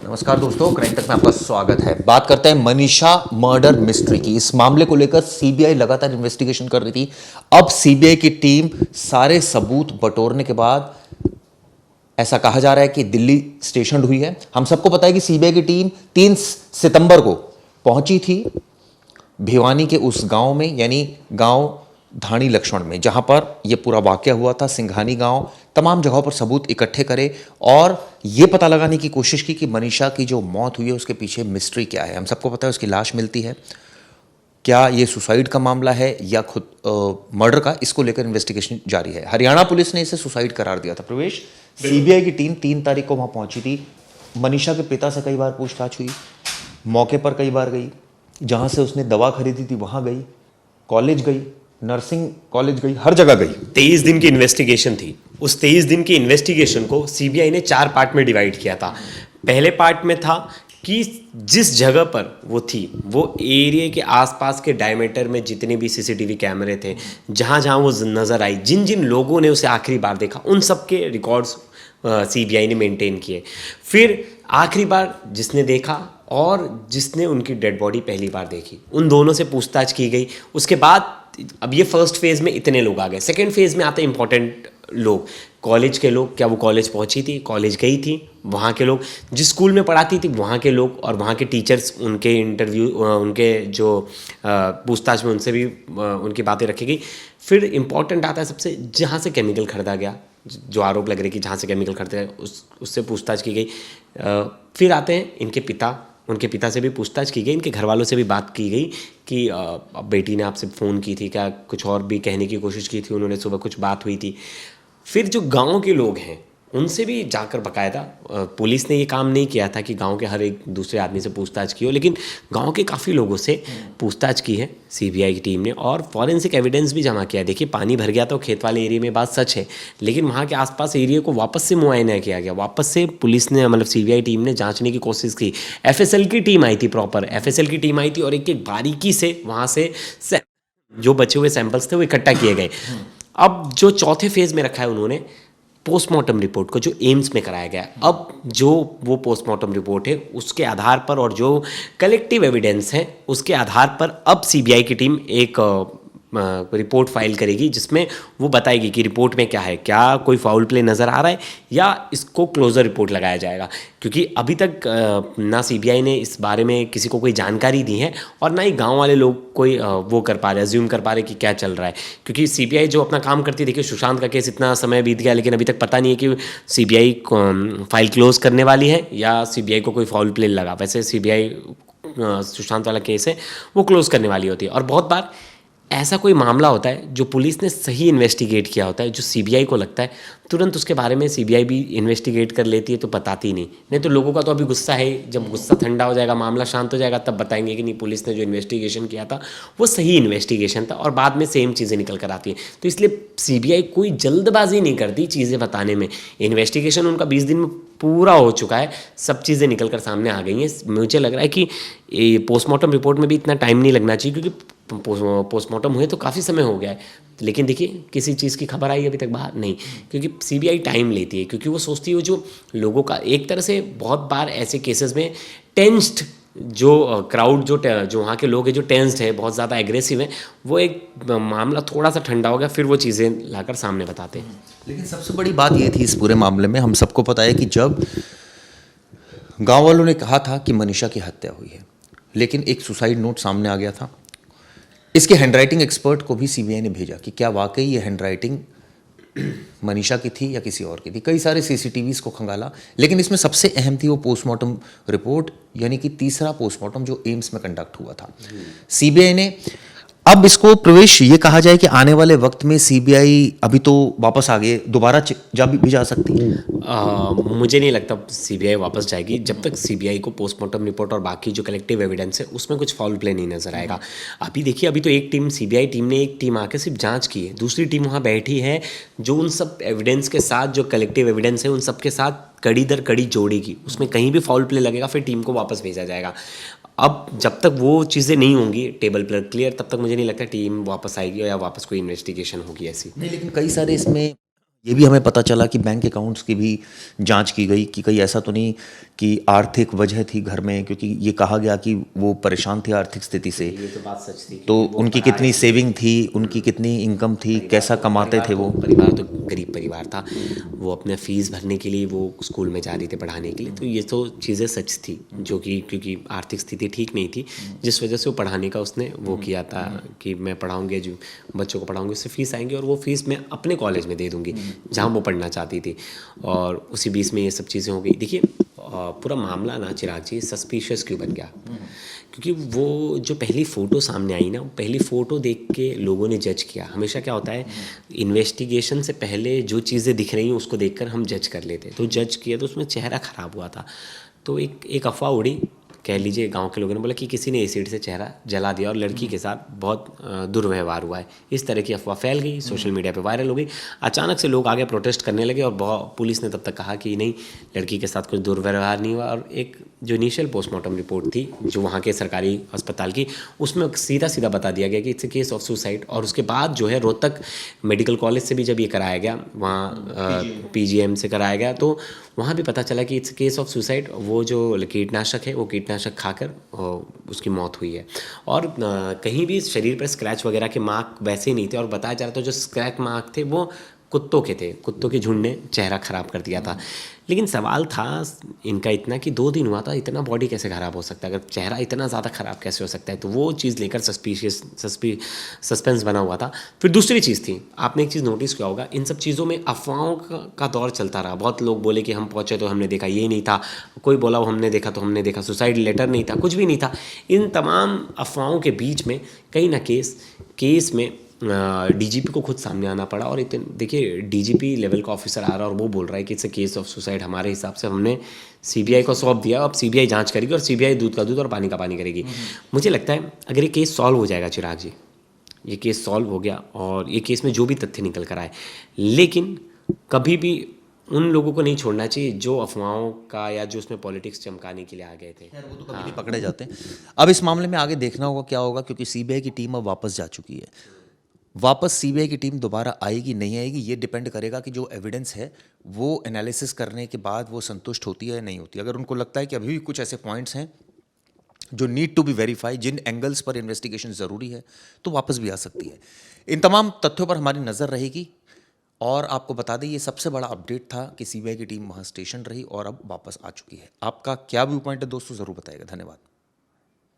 नमस्कार दोस्तों, क्राइम तक में आपका स्वागत है। बात करते हैं मनीषा मर्डर मिस्ट्री की। इस मामले को लेकर सीबीआई लगातार इन्वेस्टिगेशन कर रही थी। अब सीबीआई की टीम सारे सबूत बटोरने के बाद ऐसा कहा जा रहा है कि दिल्ली स्टेशन हुई है। हम सबको पता है कि सीबीआई की टीम 3 सितंबर को पहुंची थी भिवानी के उस गांव में, यानी गांव धाणी लक्ष्मण में, जहां पर यह पूरा वाकया हुआ था। सिंघानी गांव, तमाम जगहों पर सबूत इकट्ठे करे और यह पता लगाने की कोशिश की कि मनीषा की जो मौत हुई है उसके पीछे मिस्ट्री क्या है। हम सबको पता है उसकी लाश मिलती है, क्या ये सुसाइड का मामला है या खुद मर्डर का, इसको लेकर इन्वेस्टिगेशन जारी है। हरियाणा पुलिस ने इसे सुसाइड करार दिया था। प्रवेश, सीबीआई की टीम 3 तारीख को वहां पहुंची थी। मनीषा के पिता से कई बार पूछताछ हुई, मौके पर कई बार गई, जहां से उसने दवा खरीदी थी वहां गई, कॉलेज गई, नर्सिंग कॉलेज गई, हर जगह गई। 23 दिन की इन्वेस्टिगेशन थी। उस 23 दिन की इन्वेस्टिगेशन को सीबीआई ने 4 पार्ट में डिवाइड किया था। पहले पार्ट में था कि जिस जगह पर वो थी, वो एरिया के आसपास के डायमीटर में जितने भी सीसीटीवी कैमरे थे, जहाँ जहाँ वो नज़र आई, जिन जिन लोगों ने उसे आखिरी बार देखा, उन सब के रिकॉर्ड्स सीबीआई ने मेंटेन किए। फिर आखिरी बार जिसने देखा और जिसने उनकी डेड बॉडी पहली बार देखी, उन दोनों से पूछताछ की गई। उसके बाद अब ये फर्स्ट फेज़ में इतने लोग आ गए। सेकेंड फेज़ में आते हैं इंपॉर्टेंट लोग, कॉलेज के लोग। क्या वो कॉलेज पहुंची थी, कॉलेज गई थी, वहाँ के लोग, जिस स्कूल में पढ़ाती थी वहाँ के लोग, और वहाँ के टीचर्स, उनके इंटरव्यू, उनके जो पूछताछ में उनसे भी उनकी बातें रखी गई। फिर इंपॉर्टेंट आता है सबसे, जहाँ से केमिकल खरीदा गया, जो आरोप लग रहे कि जहाँ से केमिकल खरीदा गया, उससे पूछताछ की गई। फिर आते हैं इनके पिता, उनके पिता से भी पूछताछ की गई, इनके घर वालों से भी बात की गई कि बेटी ने आपसे फ़ोन की थी क्या, कुछ और भी कहने की कोशिश की थी उन्होंने, सुबह कुछ बात हुई थी। फिर जो गांव के लोग हैं उनसे भी जाकर बाकायदा, पुलिस ने ये काम नहीं किया था कि गांव के हर एक दूसरे आदमी से पूछताछ की हो, लेकिन गांव के काफ़ी लोगों से पूछताछ की है सीबीआई की टीम ने, और फॉरेंसिक एविडेंस भी जमा किया। देखिए, पानी भर गया तो खेत वाले एरिया में बात सच है, लेकिन वहाँ के आसपास एरिया को वापस से मुआयना किया गया, वापस से पुलिस ने, मतलब सीबीआई टीम ने जांचने की कोशिश की। एफएसएल की टीम आई थी, प्रॉपर एफएसएल की टीम आई थी, और एक एक बारीकी से वहाँ से जो बचे हुए सैंपल्स थे वो इकट्ठा किए गए। अब जो चौथे फेज़ में रखा है उन्होंने पोस्टमार्टम रिपोर्ट को, जो एम्स में कराया गया। अब जो वो पोस्टमार्टम रिपोर्ट है उसके आधार पर, और जो कलेक्टिव एविडेंस है उसके आधार पर, अब सीबीआई की टीम एक रिपोर्ट फाइल करेगी, जिसमें वो बताएगी कि रिपोर्ट में क्या है, क्या कोई फाउल प्ले नज़र आ रहा है, या इसको क्लोजर रिपोर्ट लगाया जाएगा। क्योंकि अभी तक ना सीबीआई ने इस बारे में किसी को कोई जानकारी दी है, और ना ही गांव वाले लोग कोई वो कर पा रहे, अज्यूम कर पा रहे कि क्या चल रहा है। क्योंकि सीबीआई जो अपना काम करती है, देखिए सुशांत का केस इतना समय बीत गया, लेकिन अभी तक पता नहीं है कि सीबीआई फाइल क्लोज करने वाली है या सीबीआई को कोई फाउल प्ले लगा। वैसे सीबीआई सुशांत वाला केस है वो क्लोज करने वाली होती है, और बहुत बार ऐसा कोई मामला होता है जो पुलिस ने सही इन्वेस्टिगेट किया होता है, जो सीबीआई को लगता है, तुरंत उसके बारे में सीबीआई भी इन्वेस्टिगेट कर लेती है, तो बताती नहीं तो लोगों का तो अभी गुस्सा है, जब गुस्सा ठंडा हो जाएगा, मामला शांत हो जाएगा, तब बताएंगे कि नहीं, पुलिस ने जो इन्वेस्टिगेशन किया था वो सही इन्वेस्टिगेशन था, और बाद में सेम चीज़ें निकल कर आती हैं। तो इसलिए सीबीआई कोई जल्दबाजी नहीं करती चीज़ें बताने में। इन्वेस्टिगेशन उनका 20 दिन में पूरा हो चुका है, सब चीज़ें निकल कर सामने आ गई हैं। मुझे लग रहा है कि पोस्टमार्टम रिपोर्ट में भी इतना टाइम नहीं लगना चाहिए, क्योंकि पोस्टमार्टम हुए तो काफ़ी समय हो गया है, लेकिन देखिए किसी चीज़ की खबर आई अभी तक बाहर नहीं, क्योंकि सीबीआई टाइम लेती है, क्योंकि वो सोचती है जो लोगों का, एक तरह से बहुत बार ऐसे केसेस में टेंस्ड जो क्राउड, जो वहाँ के लोग हैं, जो टेंस्ड है, बहुत ज़्यादा एग्रेसिव है, वो एक मामला थोड़ा सा ठंडा हो गया, फिर वो चीज़ें लाकर सामने बताते हैं। लेकिन सबसे बड़ी बात यह थी इस पूरे मामले में, हम सबको पता है कि जब गांव वालों ने कहा था कि मनीषा की हत्या हुई है, लेकिन एक सुसाइड नोट सामने आ गया था। इसके हैंडराइटिंग एक्सपर्ट को भी सीबीआई ने भेजा कि क्या वाकई ये हैंडराइटिंग मनीषा की थी या किसी और की थी। कई सारे सीसीटीवीज को खंगाला, लेकिन इसमें सबसे अहम थी वो पोस्टमार्टम रिपोर्ट, यानी कि तीसरा पोस्टमार्टम जो एम्स में कंडक्ट हुआ था। सीबीआई ने अब इसको, प्रवेश, ये कहा जाए कि आने वाले वक्त में सीबीआई अभी तो वापस आ गए, दोबारा भी जा सकती है। मुझे नहीं लगता सीबीआई वापस जाएगी जब तक सीबीआई को पोस्टमार्टम रिपोर्ट और बाकी जो कलेक्टिव एविडेंस है उसमें कुछ फाउल प्ले नहीं नजर आएगा। अभी देखिए, अभी तो एक टीम, सीबीआई टीम ने एक टीम आकर सिर्फ जांच की है, दूसरी टीम वहाँ बैठी है जो उन सब एविडेंस के साथ, जो कलेक्टिव एविडेंस है उन सब के साथ कड़ी दर कड़ी जोड़ेगी। उसमें कहीं भी फाउल प्ले लगेगा फिर टीम को वापस भेजा जाएगा। अब जब तक वो चीज़ें नहीं होंगी टेबल पर क्लियर, तब तक मुझे नहीं लगता टीम वापस आएगी या वापस कोई इन्वेस्टिगेशन होगी ऐसी। नहीं, लेकिन कई सारे इसमें ये भी हमें पता चला कि बैंक अकाउंट्स की भी जांच की गई कि कहीं ऐसा तो नहीं कि आर्थिक वजह थी घर में, क्योंकि ये कहा गया कि वो परेशान थे आर्थिक स्थिति से। ये तो बात सच थी तो क्योंकि वो उनकी पढ़ाए कितनी थे। सेविंग थी, उनकी कितनी इनकम थी, कैसा कमाते थे वो। परिवार तो गरीब परिवार था। वो अपने फीस भरने के लिए वो स्कूल में जा रही थी पढ़ाने के लिए, तो ये तो चीज़ें सच थी जो कि क्योंकि आर्थिक स्थिति ठीक नहीं थी, जिस वजह से वो पढ़ाने का उसने वो किया था कि मैं पढ़ाऊँगी, जो बच्चों को पढ़ाऊँगी उससे फीस आएंगी और वो फीस मैं अपने कॉलेज में दे दूँगी जहाँ वो पढ़ना चाहती थी। और उसी बीच में ये सब चीज़ें हो गई। देखिए पूरा मामला ना चिराग जी सस्पिशियस क्यों बन गया, क्योंकि वो जो पहली फ़ोटो सामने आई ना, वो पहली फ़ोटो देख के लोगों ने जज किया। हमेशा क्या होता है, इन्वेस्टिगेशन से पहले जो चीज़ें दिख रही हैं उसको देखकर हम जज कर लेते हैं। तो जज किया तो उसमें चेहरा ख़राब हुआ था, तो एक अफ़वाह उड़ी, कह लीजिए गांव के लोगों ने बोला कि किसी ने एसिड से चेहरा जला दिया और लड़की के साथ बहुत दुर्व्यवहार हुआ है। इस तरह की अफवाह फैल गई, सोशल मीडिया पे वायरल हो गई। अचानक से लोग आगे प्रोटेस्ट करने लगे और बहुत पुलिस ने तब तक कहा कि नहीं, लड़की के साथ कुछ दुर्व्यवहार नहीं हुआ। और एक जो इनिशियल पोस्टमार्टम रिपोर्ट थी जो वहाँ के सरकारी अस्पताल की, उसमें सीधा सीधा बता दिया गया कि it's a case of suicide. और उसके बाद जो है रोहतक मेडिकल कॉलेज से भी जब ये कराया गया, वहाँ पीजीएम से कराया गया, तो वहाँ भी पता चला कि इट्स केस ऑफ सुसाइड। वो जो कीटनाशक है वो कीटनाशक खाकर उसकी मौत हुई है। और कहीं भी शरीर पर स्क्रैच वगैरह के मार्क वैसे ही नहीं थे, और बताया जा रहा था जो स्क्रैच मार्क थे वो कुत्तों के थे, कुत्तों के झुंड ने चेहरा ख़राब कर दिया था। लेकिन सवाल था इनका इतना कि 2 दिन हुआ था, इतना बॉडी कैसे ख़राब हो सकता है, अगर चेहरा इतना ज़्यादा ख़राब कैसे हो सकता है, तो वो चीज़ लेकर सस्पेंस बना हुआ था। फिर दूसरी चीज़ थी, आपने एक चीज़ नोटिस किया होगा, इन सब चीज़ों में अफवाहों का दौर चलता रहा। बहुत लोग बोले कि हम पहुँचे तो हमने देखा ये नहीं था, कोई बोला वो हमने देखा तो हमने देखा सुसाइड लेटर नहीं था, कुछ भी नहीं था। इन तमाम अफवाहों के बीच में कहीं ना केस में डीजीपी को खुद सामने आना पड़ा। और इतने देखिए डीजीपी लेवल का ऑफिसर आ रहा है और वो बोल रहा है कि it's a case of suicide, हमारे हिसाब से हमने सीबीआई को सौंप दिया, अब सीबीआई जांच करेगी और सीबीआई दूध का दूध और पानी का पानी करेगी। मुझे लगता है अगर ये केस सॉल्व हो जाएगा चिराग जी, ये केस सॉल्व हो गया और ये केस में जो भी तथ्य निकल कर आए, लेकिन कभी भी उन लोगों को नहीं छोड़ना चाहिए जो अफवाहों का या जो उसमें पॉलिटिक्स चमकाने के लिए आ गए थे। वो तो कभी भी पकड़े जाते हैं। अब इस मामले में आगे देखना होगा क्या होगा, क्योंकि सीबीआई की टीम अब वापस जा चुकी है। वापस सीबीआई की टीम दोबारा आएगी नहीं आएगी, ये डिपेंड करेगा कि जो एविडेंस है वो एनालिसिस करने के बाद वो संतुष्ट होती है या नहीं होती। अगर उनको लगता है कि अभी भी कुछ ऐसे पॉइंट्स हैं जो नीड टू बी वेरीफाई, जिन एंगल्स पर इन्वेस्टिगेशन ज़रूरी है, तो वापस भी आ सकती है। इन तमाम तथ्यों पर हमारी नज़र रहेगी। और आपको बता दें, ये सबसे बड़ा अपडेट था कि सीबीआई की टीम वहाँ स्टेशन रही और अब वापस आ चुकी है। आपका क्या व्यू पॉइंट है दोस्तों, ज़रूर बताइएगा। धन्यवाद।